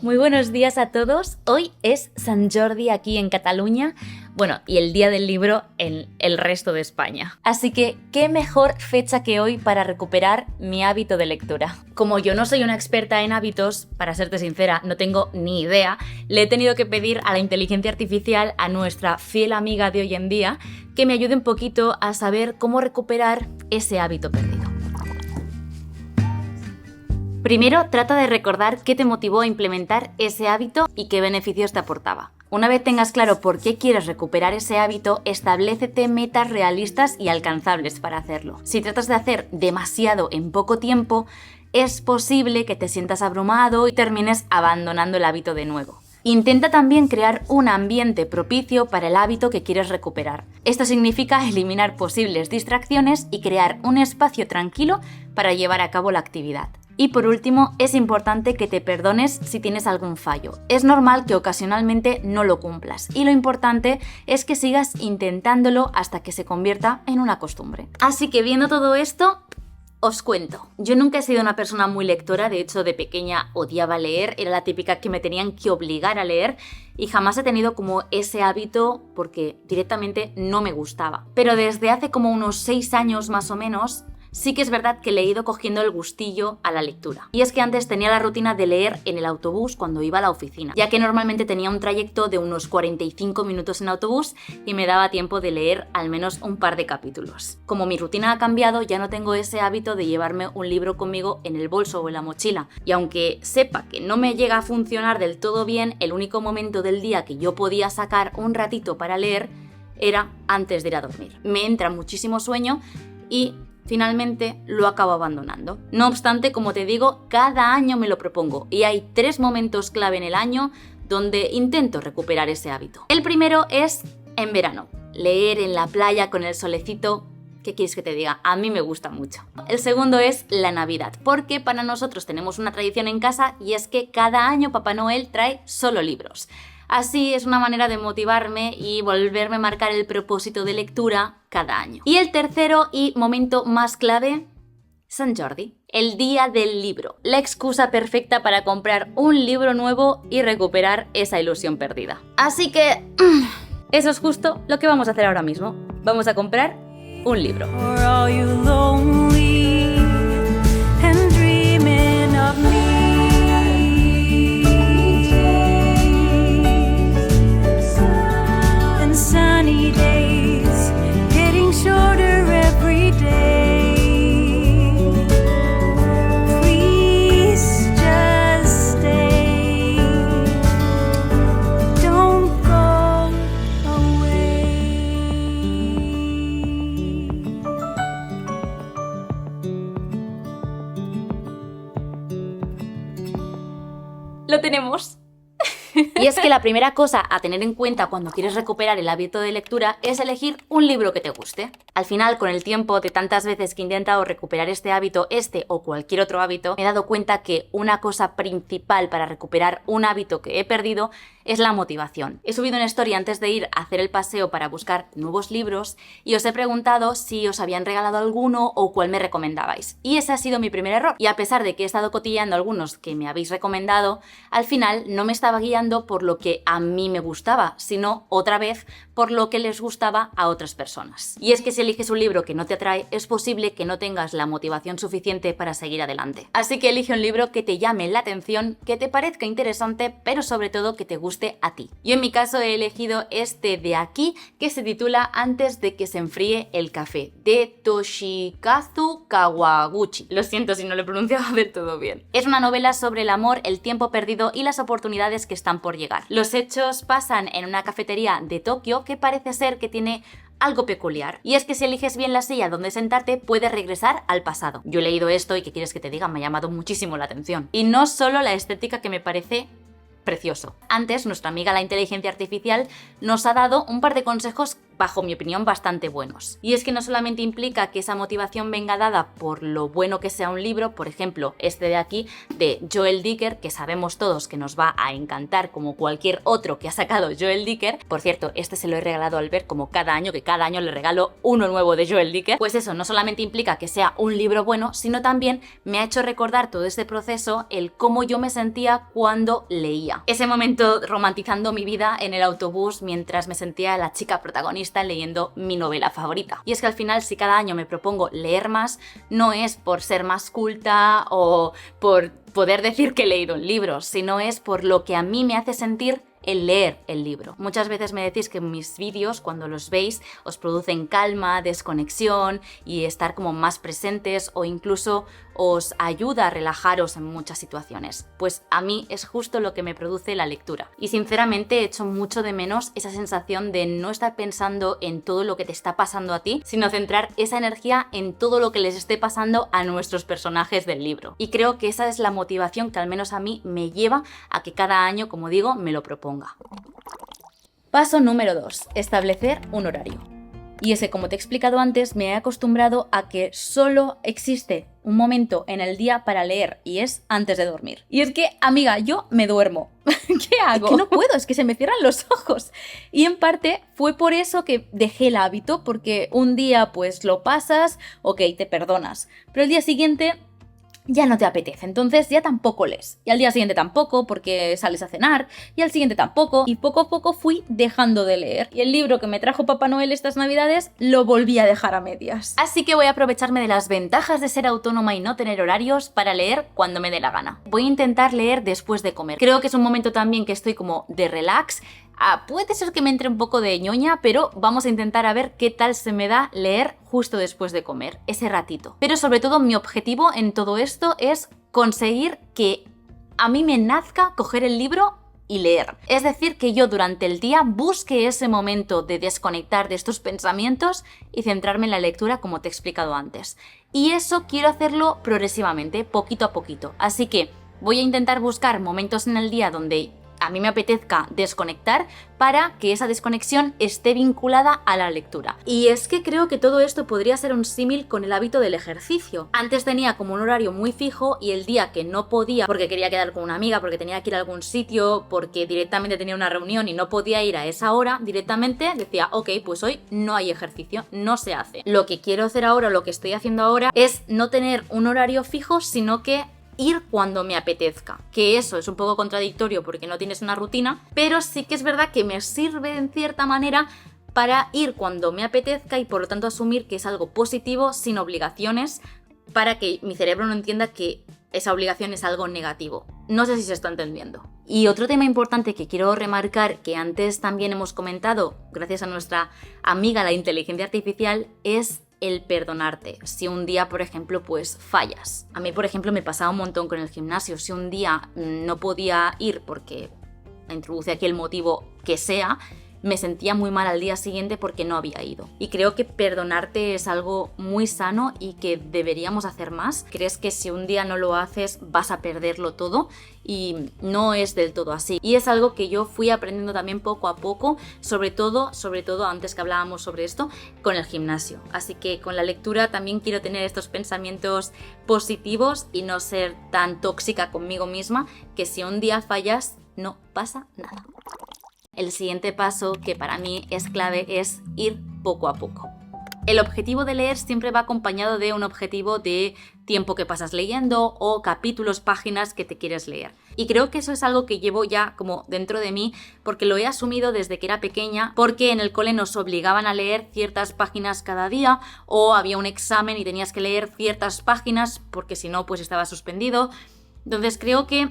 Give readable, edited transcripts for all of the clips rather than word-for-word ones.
Muy buenos días a todos. Hoy es Sant Jordi aquí en Cataluña, bueno, y el Día del Libro en el resto de España. Así que, ¿qué mejor fecha que hoy para recuperar mi hábito de lectura? Como yo no soy una experta en hábitos, para serte sincera, no tengo ni idea, le he tenido que pedir a la inteligencia artificial, a nuestra fiel amiga de hoy en día, que me ayude un poquito a saber cómo recuperar ese hábito perdido. Primero, trata de recordar qué te motivó a implementar ese hábito y qué beneficios te aportaba. Una vez tengas claro por qué quieres recuperar ese hábito, establécete metas realistas y alcanzables para hacerlo. Si tratas de hacer demasiado en poco tiempo, es posible que te sientas abrumado y termines abandonando el hábito de nuevo. Intenta también crear un ambiente propicio para el hábito que quieres recuperar. Esto significa eliminar posibles distracciones y crear un espacio tranquilo para llevar a cabo la actividad. Y por último, es importante que te perdones si tienes algún fallo. Es normal que ocasionalmente no lo cumplas y lo importante es que sigas intentándolo hasta que se convierta en una costumbre. Así que viendo todo esto, os cuento. Yo nunca he sido una persona muy lectora, de hecho de pequeña odiaba leer, era la típica que me tenían que obligar a leer y jamás he tenido como ese hábito porque directamente no me gustaba. Pero desde hace como unos 6 años más o menos, sí que es verdad que le he ido cogiendo el gustillo a la lectura. Y es que antes tenía la rutina de leer en el autobús cuando iba a la oficina, ya que normalmente tenía un trayecto de unos 45 minutos en autobús y me daba tiempo de leer al menos un par de capítulos. Como mi rutina ha cambiado, ya no tengo ese hábito de llevarme un libro conmigo en el bolso o en la mochila. Y aunque sepa que no me llega a funcionar del todo bien, el único momento del día que yo podía sacar un ratito para leer era antes de ir a dormir. Me entra muchísimo sueño y finalmente lo acabo abandonando. No obstante, como te digo, cada año me lo propongo y hay 3 momentos clave en el año donde intento recuperar ese hábito. El primero es en verano, leer en la playa con el solecito. ¿Qué quieres que te diga? A mí me gusta mucho. El segundo es la Navidad, porque para nosotros tenemos una tradición en casa y es que cada año Papá Noel trae solo libros. Así es una manera de motivarme y volverme a marcar el propósito de lectura cada año. Y el tercero y momento más clave, Sant Jordi, el día del libro. La excusa perfecta para comprar un libro nuevo y recuperar esa ilusión perdida. Así que eso es justo lo que vamos a hacer ahora mismo. Vamos a comprar un libro. Lo tenemos. Y es que la primera cosa a tener en cuenta cuando quieres recuperar el hábito de lectura es elegir un libro que te guste. Al final, con el tiempo de tantas veces que he intentado recuperar este hábito, este o cualquier otro hábito, me he dado cuenta que una cosa principal para recuperar un hábito que he perdido es la motivación. He subido una story antes de ir a hacer el paseo para buscar nuevos libros y os he preguntado si os habían regalado alguno o cuál me recomendabais. Y ese ha sido mi primer error. Y a pesar de que he estado cotilleando algunos que me habéis recomendado, al final no me estaba guiando por lo que a mí me gustaba, sino otra vez por lo que les gustaba a otras personas. Y es que si eliges un libro que no te atrae, es posible que no tengas la motivación suficiente para seguir adelante. Así que elige un libro que te llame la atención, que te parezca interesante, pero sobre todo que te guste a ti. Yo en mi caso he elegido este de aquí, que se titula Antes de que se enfríe el café, de Toshikazu Kawaguchi. Lo siento si no lo he pronunciado del todo bien. Es una novela sobre el amor, el tiempo perdido y las oportunidades que están por llegar. Los hechos pasan en una cafetería de Tokio que parece ser que tiene algo peculiar. Y es que si eliges bien la silla donde sentarte, puedes regresar al pasado. Yo he leído esto y ¿qué quieres que te diga? Me ha llamado muchísimo la atención. Y no solo la estética, que me parece precioso. Antes, nuestra amiga la inteligencia artificial nos ha dado un par de consejos bajo mi opinión, bastante buenos. Y es que no solamente implica que esa motivación venga dada por lo bueno que sea un libro, por ejemplo, este de aquí, de Joel Dicker, que sabemos todos que nos va a encantar como cualquier otro que ha sacado Joel Dicker. Por cierto, este se lo he regalado a Albert como cada año, que cada año le regalo uno nuevo de Joel Dicker. Pues eso, no solamente implica que sea un libro bueno, sino también me ha hecho recordar todo este proceso, el cómo yo me sentía cuando leía. Ese momento romantizando mi vida en el autobús mientras me sentía la chica protagonista leyendo mi novela favorita. Y es que al final, si cada año me propongo leer más, no es por ser más culta o por poder decir que he leído un libro, sino es por lo que a mí me hace sentir el leer el libro. Muchas veces me decís que mis vídeos, cuando los veis, os producen calma, desconexión y estar como más presentes, o incluso os ayuda a relajaros en muchas situaciones. Pues a mí es justo lo que me produce la lectura. Y sinceramente echo mucho de menos esa sensación de no estar pensando en todo lo que te está pasando a ti, sino centrar esa energía en todo lo que les esté pasando a nuestros personajes del libro. Y creo que esa es la motivación que al menos a mí me lleva a que cada año, como digo, me lo proponga. Paso número 2. Establecer un horario. Y es que, como te he explicado antes, me he acostumbrado a que solo existe un momento en el día para leer, y es antes de dormir. Y es que, amiga, yo me duermo. ¿Qué hago? Es que no puedo, es que se me cierran los ojos. Y en parte fue por eso que dejé el hábito, porque un día pues lo pasas, ok, te perdonas, pero el día siguiente ya no te apetece, entonces ya tampoco lees. Y al día siguiente tampoco, porque sales a cenar, y al siguiente tampoco, y poco a poco fui dejando de leer. Y el libro que me trajo Papá Noel estas navidades lo volví a dejar a medias. Así que voy a aprovecharme de las ventajas de ser autónoma y no tener horarios para leer cuando me dé la gana. Voy a intentar leer después de comer. Creo que es un momento también que estoy como de relax. Puede ser que me entre un poco de ñoña, pero vamos a intentar a ver qué tal se me da leer justo después de comer, ese ratito. Pero sobre todo mi objetivo en todo esto es conseguir que a mí me nazca coger el libro y leer. Es decir, que yo durante el día busque ese momento de desconectar de estos pensamientos y centrarme en la lectura, como te he explicado antes. Y eso quiero hacerlo progresivamente, poquito a poquito. Así que voy a intentar buscar momentos en el día donde a mí me apetezca desconectar para que esa desconexión esté vinculada a la lectura. Y es que creo que todo esto podría ser un símil con el hábito del ejercicio. Antes tenía como un horario muy fijo y el día que no podía, porque quería quedar con una amiga, porque tenía que ir a algún sitio, porque directamente tenía una reunión y no podía ir a esa hora, directamente decía, ok, pues hoy no hay ejercicio, no se hace. Lo que quiero hacer ahora, lo que estoy haciendo ahora, es no tener un horario fijo, sino que ir cuando me apetezca, que eso es un poco contradictorio porque no tienes una rutina, pero sí que es verdad que me sirve en cierta manera para ir cuando me apetezca y por lo tanto asumir que es algo positivo sin obligaciones, para que mi cerebro no entienda que esa obligación es algo negativo. No sé si se está entendiendo. Y otro tema importante que quiero remarcar, que antes también hemos comentado gracias a nuestra amiga la inteligencia artificial, es el perdonarte. Si un día, por ejemplo, pues fallas. A mí, por ejemplo, me pasaba un montón con el gimnasio. Si un día no podía ir porque introduce aquí el motivo que sea, me sentía muy mal al día siguiente porque no había ido. Y creo que perdonarte es algo muy sano y que deberíamos hacer más. ¿Crees que si un día no lo haces vas a perderlo todo? Y no es del todo así. Y es algo que yo fui aprendiendo también poco a poco, sobre todo antes que hablábamos sobre esto, con el gimnasio. Así que con la lectura también quiero tener estos pensamientos positivos y no ser tan tóxica conmigo misma, que si un día fallas no pasa nada. El siguiente paso, que para mí es clave, es ir poco a poco. El objetivo de leer siempre va acompañado de un objetivo de tiempo que pasas leyendo o capítulos, páginas que te quieres leer. Y creo que eso es algo que llevo ya como dentro de mí, porque lo he asumido desde que era pequeña, porque en el cole nos obligaban a leer ciertas páginas cada día, o había un examen y tenías que leer ciertas páginas porque si no pues estaba suspendido. Entonces creo que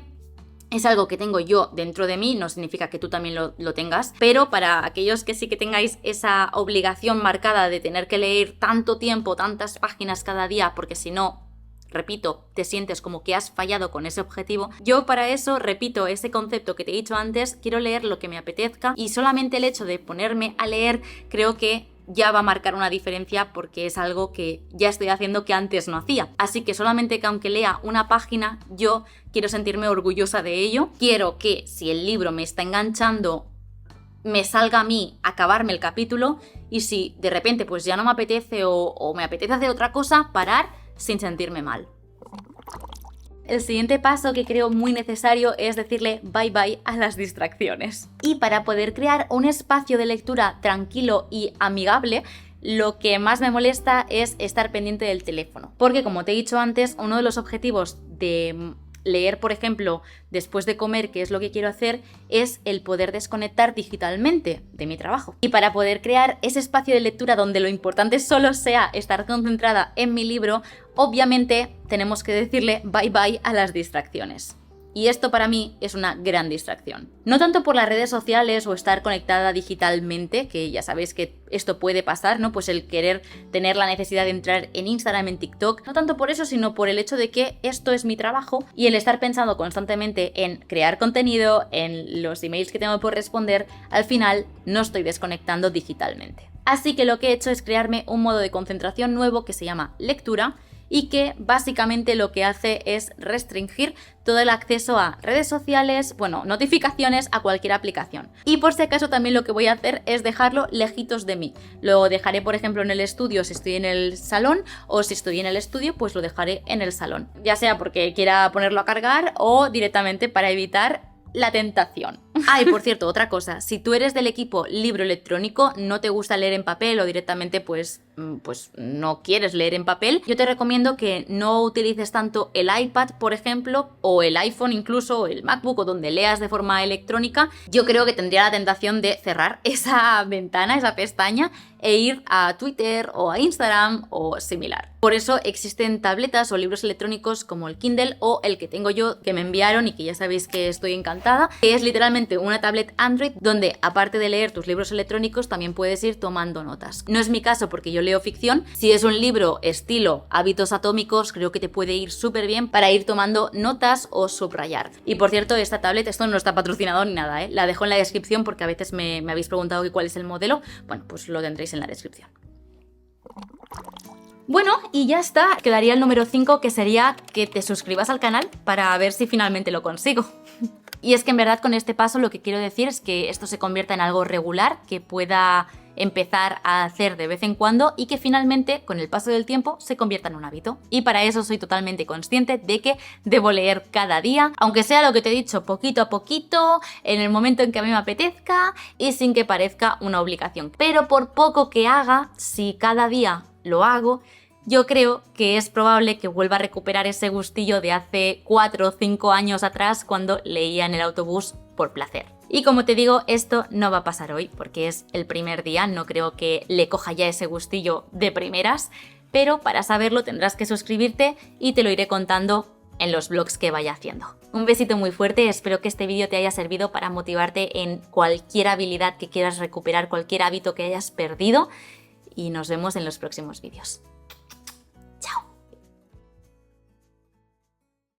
es algo que tengo yo dentro de mí, no significa que tú también lo tengas, pero para aquellos que sí que tengáis esa obligación marcada de tener que leer tanto tiempo, tantas páginas cada día, porque si no, repito, te sientes como que has fallado con ese objetivo, yo para eso, repito, ese concepto que te he dicho antes, quiero leer lo que me apetezca y solamente el hecho de ponerme a leer creo que ya va a marcar una diferencia porque es algo que ya estoy haciendo que antes no hacía. Así que solamente que aunque lea una página, yo quiero sentirme orgullosa de ello. Quiero que si el libro me está enganchando, me salga a mí acabarme el capítulo, y si de repente pues ya no me apetece o me apetece hacer otra cosa, parar sin sentirme mal. El siguiente paso que creo muy necesario es decirle bye bye a las distracciones. Y para poder crear un espacio de lectura tranquilo y amigable, lo que más me molesta es estar pendiente del teléfono. Porque como te he dicho antes, uno de los objetivos de leer, por ejemplo, después de comer, que es lo que quiero hacer, es el poder desconectar digitalmente de mi trabajo. Y para poder crear ese espacio de lectura donde lo importante solo sea estar concentrada en mi libro, obviamente tenemos que decirle bye bye a las distracciones. Y esto para mí es una gran distracción. No tanto por las redes sociales o estar conectada digitalmente, que ya sabéis que esto puede pasar, ¿no? Pues el querer tener la necesidad de entrar en Instagram, en TikTok. No tanto por eso, sino por el hecho de que esto es mi trabajo y el estar pensando constantemente en crear contenido, en los emails que tengo por responder, al final no estoy desconectando digitalmente. Así que lo que he hecho es crearme un modo de concentración nuevo que se llama lectura, y que básicamente lo que hace es restringir todo el acceso a redes sociales, notificaciones a cualquier aplicación. Y por si acaso también lo que voy a hacer es dejarlo lejitos de mí. Lo dejaré, por ejemplo, en el estudio si estoy en el salón, o si estoy en el estudio, pues lo dejaré en el salón. Ya sea porque quiera ponerlo a cargar o directamente para evitar la tentación. Y por cierto, otra cosa, si tú eres del equipo libro electrónico, no te gusta leer en papel o directamente pues no quieres leer en papel, yo te recomiendo que no utilices tanto el iPad, por ejemplo, o el iPhone incluso, o el MacBook, o donde leas de forma electrónica. Yo creo que tendría la tentación de cerrar esa ventana, esa pestaña, e ir a Twitter o a Instagram o similar. Por eso existen tabletas o libros electrónicos como el Kindle o el que tengo yo, que me enviaron y que ya sabéis que estoy encantada, que es literalmente una tablet Android donde, aparte de leer tus libros electrónicos, también puedes ir tomando notas. No es mi caso porque yo leo ficción. Si es un libro estilo Hábitos Atómicos, creo que te puede ir súper bien para ir tomando notas o subrayar. Y por cierto, esta tablet, esto no está patrocinado ni nada, ¿eh? La dejo en la descripción porque a veces me habéis preguntado que cuál es el modelo. Bueno, pues lo tendréis en la descripción. Bueno, y ya está. Quedaría el número 5, que sería que te suscribas al canal para ver si finalmente lo consigo. Y es que en verdad con este paso lo que quiero decir es que esto se convierta en algo regular, que pueda empezar a hacer de vez en cuando y que finalmente, con el paso del tiempo, se convierta en un hábito. Y para eso soy totalmente consciente de que debo leer cada día, aunque sea lo que te he dicho, poquito a poquito, en el momento en que a mí me apetezca y sin que parezca una obligación. Pero por poco que haga, si cada día lo hago, yo creo que es probable que vuelva a recuperar ese gustillo de hace 4 o 5 años atrás cuando leía en el autobús por placer. Y como te digo, esto no va a pasar hoy porque es el primer día, no creo que le coja ya ese gustillo de primeras, pero para saberlo tendrás que suscribirte y te lo iré contando en los vlogs que vaya haciendo. Un besito muy fuerte, espero que este vídeo te haya servido para motivarte en cualquier habilidad que quieras recuperar, cualquier hábito que hayas perdido, y nos vemos en los próximos vídeos.